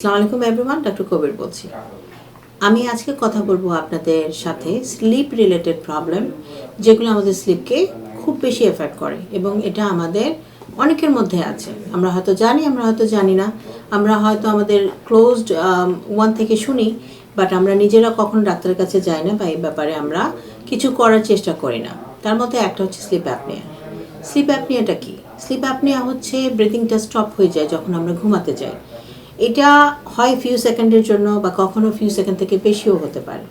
আসসালামু আলাইকুম everyone, doctor কবির বলছি। আমি আজকে কথা বলবো আপনাদের সাথে স্লিপ রিলেটেড প্রবলেম, যেগুলো আমাদের স্লিপকে খুব বেশি এফেক্ট করে এবং এটা আমাদের অনেকের মধ্যে আছে। আমরা হয়তো জানি, আমরা হয়তো জানি না, আমরা হয়তো আমাদের ক্লোজড ওয়ান থেকে শুনি, বাট আমরা নিজেরা কখনো ডাক্তারের কাছে যাই না বা এই ব্যাপারে আমরা কিছু করার চেষ্টা করি না। তার মধ্যে একটা হচ্ছে স্লিপ অ্যাপনিয়া। স্লিপ অ্যাপনিয়াটা কি? স্লিপ অ্যাপনিয়া হচ্ছে ব্রিথিংটা স্টপ হয়ে যায় যখন আমরা ঘুমাতে যাই। এটা হয় ফিউ সেকেন্ডের জন্য বা কখনো ফিউ সেকেন্ড থেকে বেশিও হতে পারে।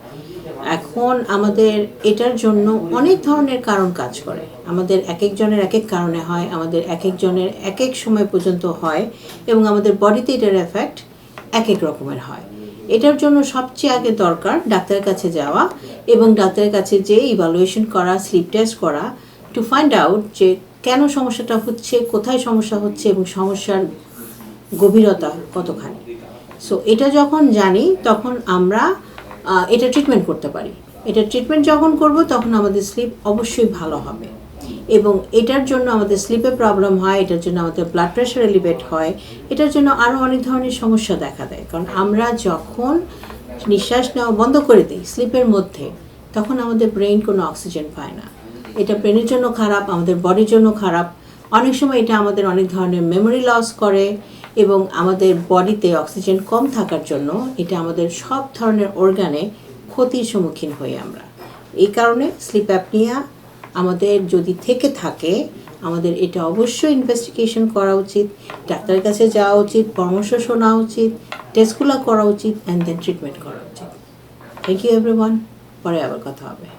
এখন আমাদের এটার জন্য অনেক ধরনের কারণ কাজ করে। আমাদের এক একজনের এক এক কারণে হয়, আমাদের এক একজনের এক এক সময় পর্যন্ত হয় এবং আমাদের বডিতে এটার এফেক্ট এক এক রকমের হয়। এটার জন্য সবচেয়ে আগে দরকার ডাক্তারের কাছে যাওয়া এবং ডাক্তারের কাছে যে ইভ্যালুয়েশন করা, স্লিপ টেস্ট করা, টু ফাইন্ড আউট যে কেন সমস্যাটা হচ্ছে, কোথায় সমস্যা হচ্ছে এবং সমস্যার গভীরতা কতখানি। সো এটা যখন জানি তখন আমরা এটা ট্রিটমেন্ট করতে পারি। এটা ট্রিটমেন্ট যখন করব তখন আমাদের স্লিপ অবশ্যই ভালো হবে এবং এটার জন্য আমাদের স্লিপে প্রবলেম হয়, এটার জন্য আমাদের ব্লাড প্রেশার এলিভেট হয়, এটার জন্য আরও অনেক ধরনের সমস্যা দেখা দেয়। কারণ আমরা যখন নিঃশ্বাস নেওয়া বন্ধ করে দিই স্লিপের মধ্যে, তখন আমাদের ব্রেইন কোনো অক্সিজেন পায় না। এটা ব্রেনের জন্য খারাপ, আমাদের বডির জন্য খারাপ। অনেক সময় এটা আমাদের অনেক ধরনের মেমোরি লস করে এবং আমাদের বডিতে অক্সিজেন কম থাকার জন্য এটা আমাদের সব ধরনের অর্গানে ক্ষতির সম্মুখীন হই আমরা। এই কারণে স্লিপ অ্যাপনিয়া আমাদের যদি থেকে থাকে, আমাদের এটা অবশ্যই ইনভেস্টিগেশন করা উচিত, ডাক্তারের কাছে যাওয়া উচিত, পরামর্শ শোনা উচিত, টেস্টগুলো করা উচিত, অ্যান্ড দেন ট্রিটমেন্ট করা উচিত। Thank you everyone. পরে আবার কথা হবে।